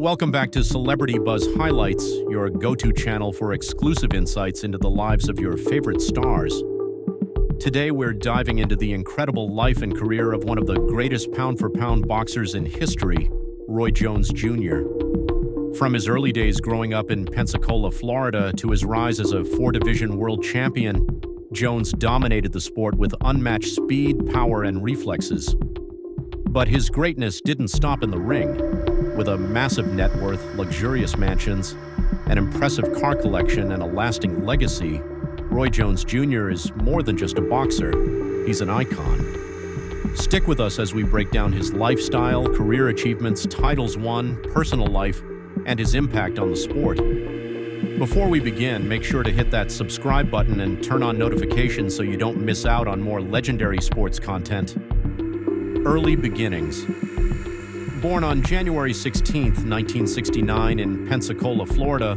Welcome back to Celebrity Buzz Highlights, your go-to channel for exclusive insights into the lives of your favorite stars. Today we're diving into the incredible life and career of one of the greatest pound-for-pound boxers in history, Roy Jones Jr. From his early days growing up in Pensacola, Florida, to his rise as a four-division world champion, Jones dominated the sport with unmatched speed, power, and reflexes. But his greatness didn't stop in the ring. With a massive net worth, luxurious mansions, an impressive car collection, and a lasting legacy, Roy Jones Jr. is more than just a boxer. He's an icon. Stick with us as we break down his lifestyle, career achievements, titles won, personal life, and his impact on the sport. Before we begin, make sure to hit that subscribe button and turn on notifications so you don't miss out on more legendary sports content. Early beginnings. Born on January 16, 1969 in Pensacola, Florida,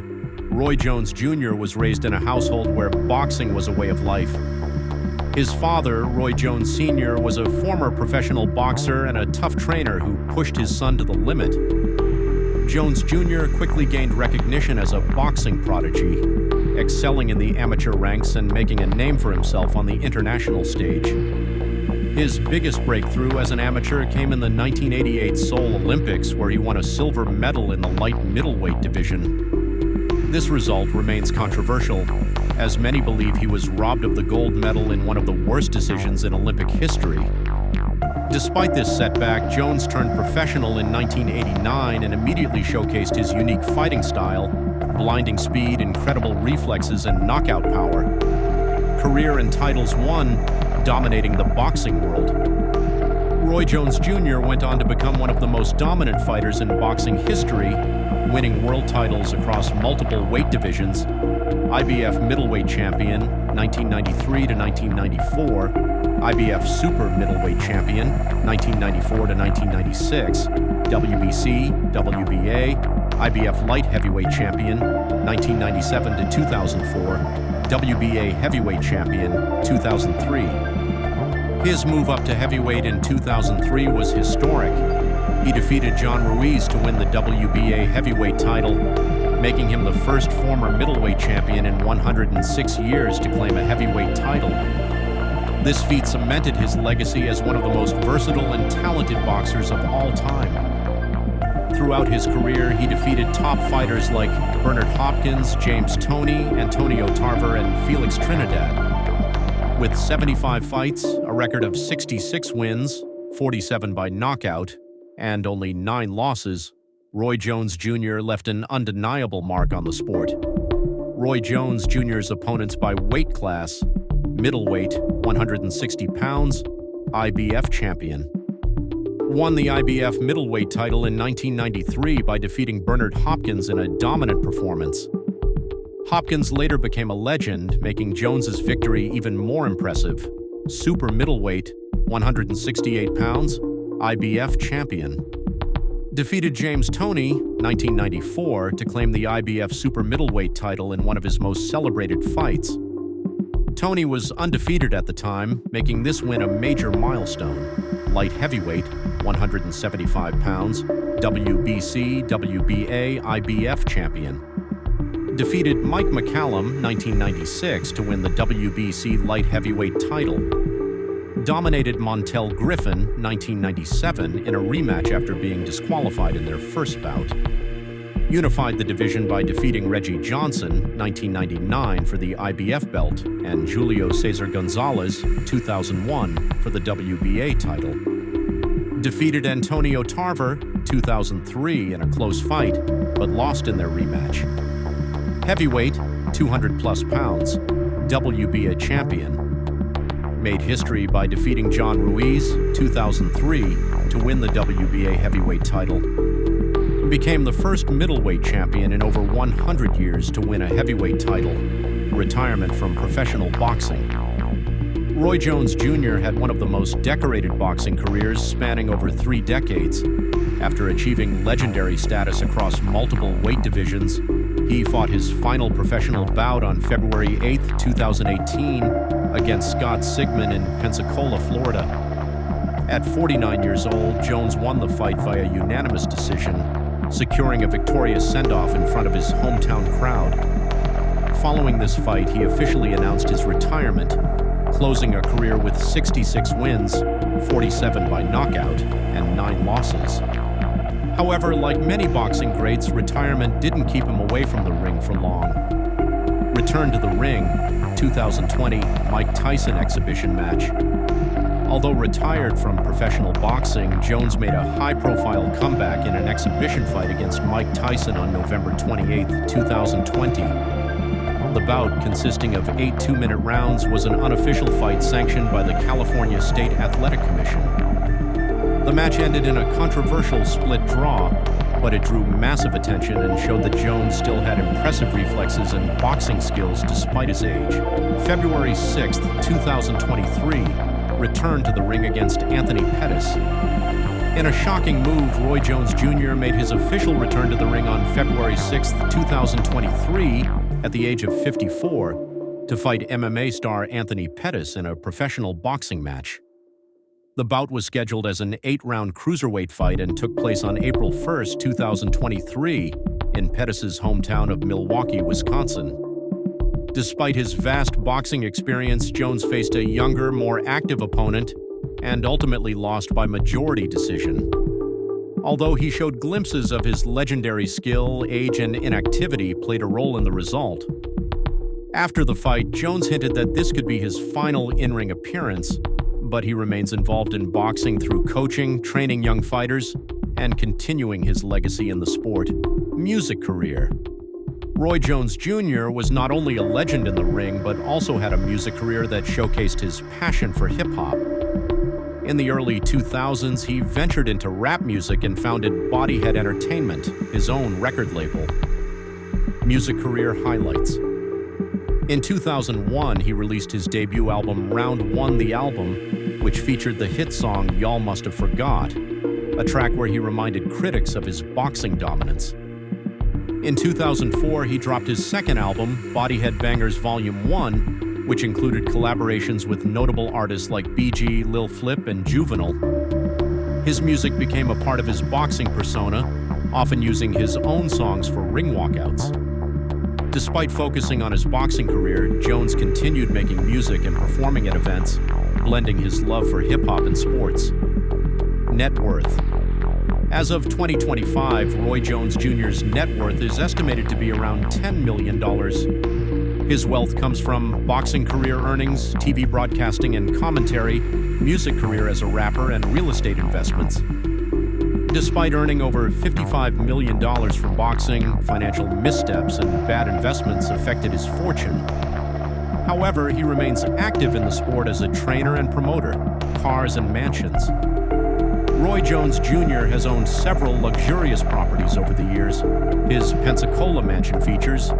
Roy Jones Jr. was raised in a household where boxing was a way of life. His father, Roy Jones Sr., was a former professional boxer and a tough trainer who pushed his son to the limit. Jones Jr. quickly gained recognition as a boxing prodigy, excelling in the amateur ranks and making a name for himself on the international stage. His biggest breakthrough as an amateur came in the 1988 Seoul Olympics, where he won a silver medal in the light middleweight division. This result remains controversial, as many believe he was robbed of the gold medal in one of the worst decisions in Olympic history. Despite this setback, Jones turned professional in 1989 and immediately showcased his unique fighting style, blinding speed, incredible reflexes, and knockout power. Career and titles won, dominating the boxing world. Roy Jones Jr. went on to become one of the most dominant fighters in boxing history, winning world titles across multiple weight divisions: IBF middleweight champion 1993 to 1994, IBF super middleweight champion 1994 to 1996, WBC, WBA, IBF light heavyweight champion 1997 to 2004, WBA heavyweight champion 2003. His move up to heavyweight in 2003 was historic. He defeated John Ruiz to win the WBA heavyweight title, making him the first former middleweight champion in 106 years to claim a heavyweight title. This feat cemented his legacy as one of the most versatile and talented boxers of all time. Throughout his career, he defeated top fighters like Bernard Hopkins, James Toney, Antonio Tarver, and Felix Trinidad. With 75 fights, a record of 66 wins, 47 by knockout, and only 9 losses, Roy Jones Jr. left an undeniable mark on the sport. Roy Jones Jr.'s opponents by weight class: middleweight, 160 pounds, IBF champion. Won the IBF middleweight title in 1993 by defeating Bernard Hopkins in a dominant performance. Hopkins later became a legend, making Jones's victory even more impressive. Super middleweight, 168 pounds, IBF champion. Defeated James Toney, 1994, to claim the IBF super middleweight title in one of his most celebrated fights. Toney was undefeated at the time, making this win a major milestone. Light heavyweight, 175 pounds, WBC, WBA, IBF champion. Defeated Mike McCallum, 1996, to win the WBC light heavyweight title. Dominated Montel Griffin, 1997, in a rematch after being disqualified in their first bout. Unified the division by defeating Reggie Johnson, 1999, for the IBF belt, and Julio Cesar Gonzalez, 2001, for the WBA title. Defeated Antonio Tarver, 2003, in a close fight, but lost in their rematch. Heavyweight, 200-plus pounds, WBA champion. Made history by defeating John Ruiz, 2003, to win the WBA heavyweight title. Became the first middleweight champion in over 100 years to win a heavyweight title. Retirement from professional boxing. Roy Jones Jr. had one of the most decorated boxing careers, spanning over 3 decades. After achieving legendary status across multiple weight divisions, he fought his final professional bout on February 8, 2018, against Scott Sigman in Pensacola, Florida. At 49 years old, Jones won the fight via unanimous decision, securing a victorious send-off in front of his hometown crowd. Following this fight, he officially announced his retirement, closing a career with 66 wins, 47 by knockout, and 9 losses. However, like many boxing greats, retirement didn't keep him away from the ring for long. Return to the ring, 2020 Mike Tyson exhibition match. Although retired from professional boxing, Jones made a high-profile comeback in an exhibition fight against Mike Tyson on November 28, 2020. The bout, consisting of 8 two-minute rounds, was an unofficial fight sanctioned by the California State Athletic Commission. The match ended in a controversial split draw, but it drew massive attention and showed that Jones still had impressive reflexes and boxing skills despite his age. February 6, 2023, returned to the ring against Anthony Pettis. In a shocking move, Roy Jones Jr. made his official return to the ring on February 6, 2023, at the age of 54, to fight MMA star Anthony Pettis in a professional boxing match. The bout was scheduled as an 8-round cruiserweight fight and took place on April 1, 2023, in Pettis' hometown of Milwaukee, Wisconsin. Despite his vast boxing experience, Jones faced a younger, more active opponent and ultimately lost by majority decision. Although he showed glimpses of his legendary skill, age and inactivity played a role in the result. After the fight, Jones hinted that this could be his final in-ring appearance, but he remains involved in boxing through coaching, training young fighters, and continuing his legacy in the sport. Music career. Roy Jones Jr. was not only a legend in the ring, but also had a music career that showcased his passion for hip-hop. In the early 2000s, he ventured into rap music and founded Bodyhead Entertainment, his own record label. Music career highlights. In 2001, he released his debut album, Round 1 the Album, which featured the hit song Y'all Must Have Forgot, a track where he reminded critics of his boxing dominance. In 2004, he dropped his second album, Bodyhead Bangers Volume 1, which included collaborations with notable artists like BG, Lil Flip, and Juvenile. His music became a part of his boxing persona, often using his own songs for ring walkouts. Despite focusing on his boxing career, Jones continued making music and performing at events, blending his love for hip-hop and sports. Net worth. As of 2025, Roy Jones Jr.'s net worth is estimated to be around $10 million. His wealth comes from boxing career earnings, TV broadcasting and commentary, music career as a rapper, and real estate investments. Despite earning over $55 million from boxing, financial missteps and bad investments affected his fortune. However, he remains active in the sport as a trainer and promoter, cars and mansions. Roy Jones Jr. has owned several luxurious properties over the years. His Pensacola mansion features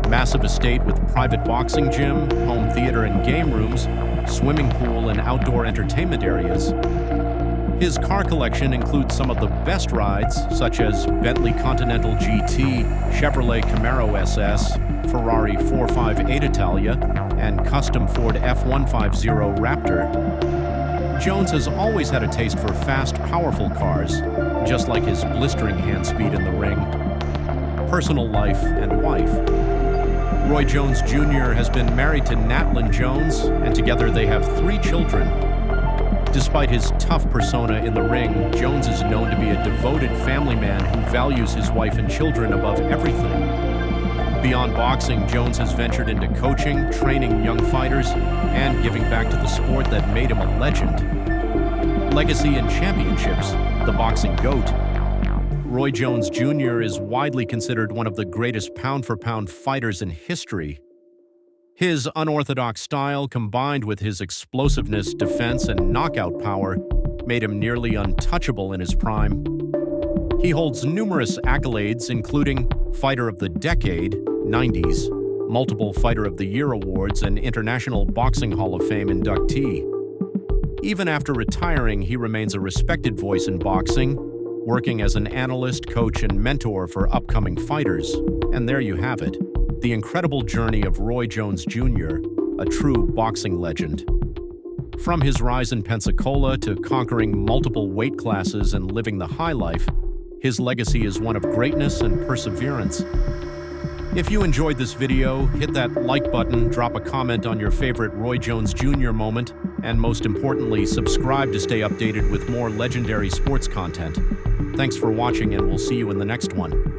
massive estate with private boxing gym, home theater and game rooms, swimming pool and outdoor entertainment areas. His car collection includes some of the best rides, such as Bentley Continental GT, Chevrolet Camaro SS, Ferrari 458 Italia, and custom Ford F150 Raptor. Jones has always had a taste for fast, powerful cars, just like his blistering hand speed in the ring. Personal life and wife. Roy Jones Jr. has been married to Natlin Jones, and together they have 3 children. Despite his tough persona in the ring, Jones is known to be a devoted family man who values his wife and children above everything. Beyond boxing, Jones has ventured into coaching, training young fighters, and giving back to the sport that made him a legend. Legacy and championships, the boxing GOAT. Roy Jones Jr. is widely considered one of the greatest pound-for-pound fighters in history. His unorthodox style, combined with his explosiveness, defense, and knockout power, made him nearly untouchable in his prime. He holds numerous accolades, including Fighter of the Decade, 90s, multiple Fighter of the Year awards, and International Boxing Hall of Fame inductee. Even after retiring, he remains a respected voice in boxing, working as an analyst, coach, and mentor for upcoming fighters. And there you have it. The incredible journey of Roy Jones Jr., a true boxing legend. From his rise in Pensacola to conquering multiple weight classes and living the high life, His legacy is one of greatness and perseverance. If you enjoyed this video, hit that like button, drop a comment on your favorite Roy Jones Jr. moment, and most importantly, subscribe to stay updated with more legendary sports content. Thanks for watching, and we'll see you in the next one.